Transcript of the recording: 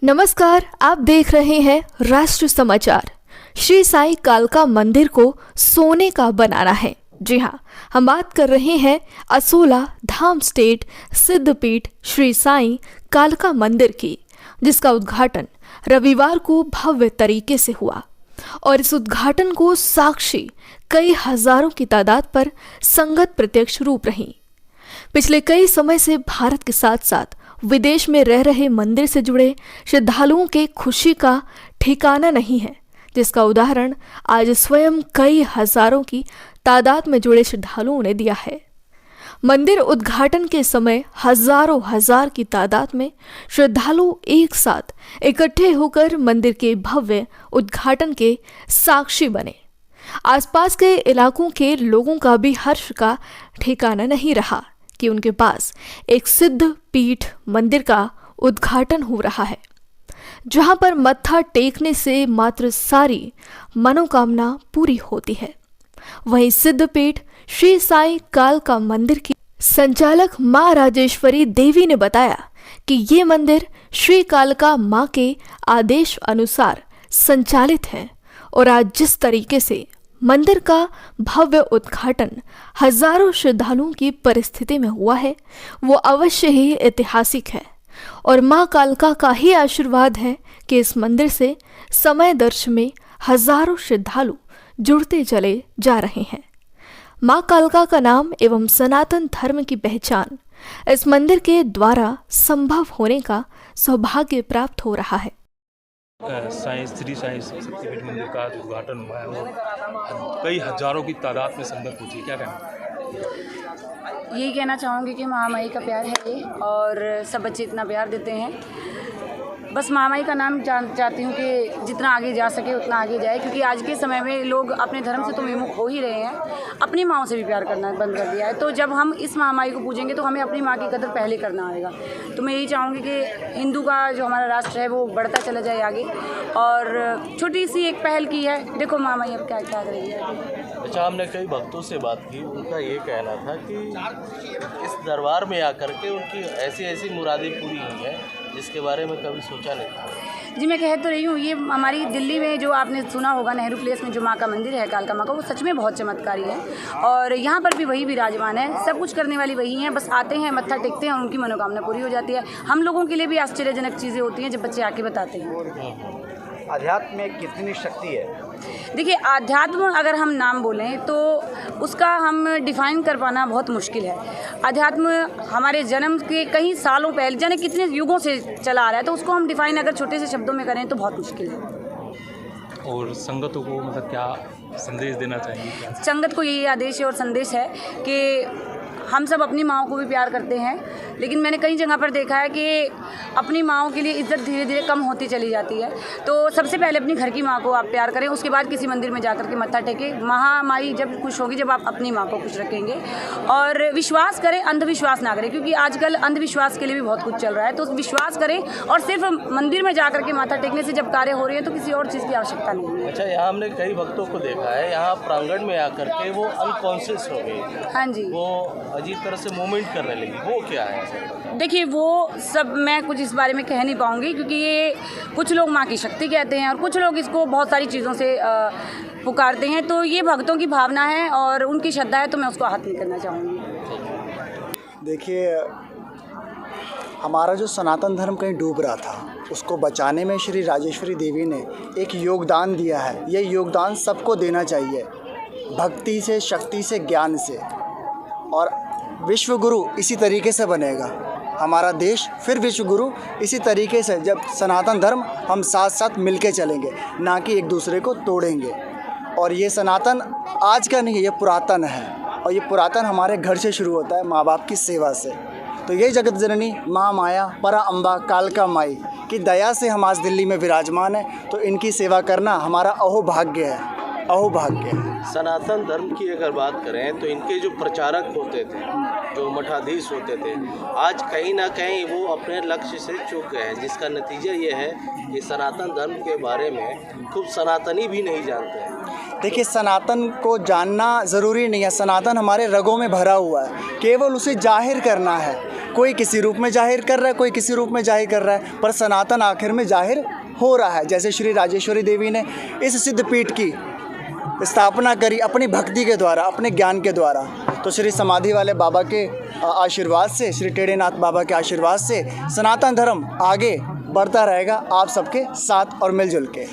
नमस्कार, आप देख रहे हैं राष्ट्र समाचार। श्री साईं कालका मंदिर को सोने का बनाना है। जी हाँ, हम बात कर रहे हैं असोला धाम स्टेट सिद्धपीठ श्री साईं कालका मंदिर की, जिसका उद्घाटन रविवार को भव्य तरीके से हुआ और इस उद्घाटन को साक्षी कई हजारों की तादाद पर संगत प्रत्यक्ष रूप रही। पिछले कई समय से भारत के साथ साथ विदेश में रह रहे मंदिर से जुड़े श्रद्धालुओं के खुशी का ठिकाना नहीं है, जिसका उदाहरण आज स्वयं कई हजारों की तादाद में जुड़े श्रद्धालुओं ने दिया है। मंदिर उद्घाटन के समय हजारों हजार की तादाद में श्रद्धालु एक साथ इकट्ठे होकर मंदिर के भव्य उद्घाटन के साक्षी बने। आसपास के इलाकों के लोगों का भी हर्ष का ठिकाना नहीं रहा कि उनके पास एक सिद्ध पीठ मंदिर का उद्घाटन हो रहा है, जहां पर मत्था टेकने से मात्र सारी मनोकामना पूरी होती है। वहीं सिद्ध पीठ श्री साईं कालका मंदिर की संचालक मां राजेश्वरी देवी ने बताया कि ये मंदिर श्री कालका मां के आदेश अनुसार संचालित है और आज जिस तरीके से मंदिर का भव्य उद्घाटन हजारों श्रद्धालुओं की परिस्थिति में हुआ है, वो अवश्य ही ऐतिहासिक है और मां कालका का ही आशीर्वाद है कि इस मंदिर से समय दर्श में हजारों श्रद्धालु जुड़ते चले जा रहे हैं। मां कालका का नाम एवं सनातन धर्म की पहचान इस मंदिर के द्वारा संभव होने का सौभाग्य प्राप्त हो रहा है। श्री साईं शक्तिपीठ मंदिर का उद्घाटन हुआ है और कई हजारों की तादाद में संगत पहुंची, क्या कहना? यही कहना चाहूँगी कि महामाई का प्यार है ये और सब बच्चे इतना प्यार देते हैं। बस महामाई का नाम चाहती हूँ कि जितना आगे जा सके उतना आगे जाए, क्योंकि आज के समय में लोग अपने धर्म से तो विमुख हो ही रहे हैं, अपनी माँओं से भी प्यार करना बंद कर दिया है। तो जब हम इस महामाई को पूजेंगे तो हमें अपनी माँ की कदर पहले करना आएगा। तो मैं यही चाहूँगी कि हिंदू का जो हमारा राष्ट्र है वो बढ़ता चला जाए आगे। और छोटी सी एक पहल की है, देखो महामाई अब क्या क्या करेगी। अच्छा, हमने कई भक्तों से बात की, उनका ये कहना था कि इस दरबार में आकर के उनकी ऐसी ऐसी मुरादें पूरी हुई हैं जिसके बारे में कभी सोचा नहीं था। जी, मैं कह तो रही हूँ, ये हमारी दिल्ली में जो आपने सुना होगा नेहरू प्लेस में जो माँ का मंदिर है कालका माँ का, वो सच में बहुत चमत्कारी है और यहाँ पर भी वही विराजमान है। सब कुछ करने वाली वही हैं, बस आते हैं, मत्था टेकते हैं और उनकी मनोकामना पूरी हो जाती है। हम लोगों के लिए भी आश्चर्यजनक चीज़ें होती हैं जब बच्चे आके बताते हैं। अध्यात्म में कितनी शक्ति है? देखिए, आध्यात्म अगर हम नाम बोलें तो उसका हम डिफ़ाइन कर पाना बहुत मुश्किल है। अध्यात्म हमारे जन्म के कई सालों पहले, जाने कितने युगों से चला आ रहा है, तो उसको हम डिफ़ाइन अगर छोटे से शब्दों में करें तो बहुत मुश्किल है। और संगतों को मतलब क्या संदेश देना चाहिए? संगत को यही आदेश है और संदेश है कि हम सब अपनी माँओं को भी प्यार करते हैं, लेकिन मैंने कई जगह पर देखा है कि अपनी माँओं के लिए इज़्ज़त धीरे धीरे कम होती चली जाती है। तो सबसे पहले अपनी घर की माँ को आप प्यार करें, उसके बाद किसी मंदिर में जाकर के मत्था टेकें। महामाई जब खुश होगी जब आप अपनी माँ को खुश रखेंगे। और विश्वास करें, अंधविश्वास ना करें, क्योंकि आजकल अंधविश्वास के लिए भी बहुत कुछ चल रहा है। तो विश्वास करें और सिर्फ मंदिर में जाकर के माथा टेकने से जब कार्य हो रही है तो किसी और चीज़ की आवश्यकता नहीं है। अच्छा, यहाँ हमने कई भक्तों को देखा है, यहाँ प्रांगण में आकर के वो अनकॉन्शियस हो गई। हाँ जी, वो अजीब तरह से मूवमेंट करने लगी, वो क्या है? देखिए, वो सब मैं कुछ इस बारे में कह नहीं पाऊँगी, क्योंकि ये कुछ लोग माँ की शक्ति कहते हैं और कुछ लोग इसको बहुत सारी चीज़ों से पुकारते हैं। तो ये भक्तों की भावना है और उनकी श्रद्धा है, तो मैं उसको आहत नहीं करना चाहूँगी। देखिए, हमारा जो सनातन धर्म कहीं डूब रहा था, उसको बचाने में श्री राजेश्वरी देवी ने एक योगदान दिया है। ये योगदान सबको देना चाहिए, भक्ति से, शक्ति से, ज्ञान से। और विश्व गुरु इसी तरीके से बनेगा हमारा देश, फिर विश्व गुरु इसी तरीके से, जब सनातन धर्म हम साथ साथ मिलके चलेंगे, ना कि एक दूसरे को तोड़ेंगे। और ये सनातन आज का नहीं है, ये पुरातन है और ये पुरातन हमारे घर से शुरू होता है, माँ बाप की सेवा से। तो ये जगत जननी माँ माया परा अम्बा कालका माई की दया से हम आज दिल्ली में विराजमान है, तो इनकी सेवा करना हमारा अहोभाग्य है, अहोभाग्य है। सनातन धर्म की अगर बात करें तो इनके जो प्रचारक होते थे, जो मठाधीश होते थे, आज कहीं ना कहीं वो अपने लक्ष्य से चूक गए हैं, जिसका नतीजा ये है कि सनातन धर्म के बारे में खूब सनातनी भी नहीं जानते हैं। देखिए, सनातन को जानना ज़रूरी नहीं है, सनातन हमारे रगों में भरा हुआ है, केवल उसे जाहिर करना है। कोई किसी रूप में जाहिर कर रहा है, कोई किसी रूप में जाहिर कर रहा है, पर सनातन आखिर में जाहिर हो रहा है। जैसे श्री राजेश्वरी देवी ने इस सिद्ध पीठ की स्थापना करी अपनी भक्ति के द्वारा, अपने ज्ञान के द्वारा। तो श्री समाधि वाले बाबा के आशीर्वाद से, श्री टेढ़ेनाथ बाबा के आशीर्वाद से सनातन धर्म आगे बढ़ता रहेगा आप सबके साथ और मिलजुल के।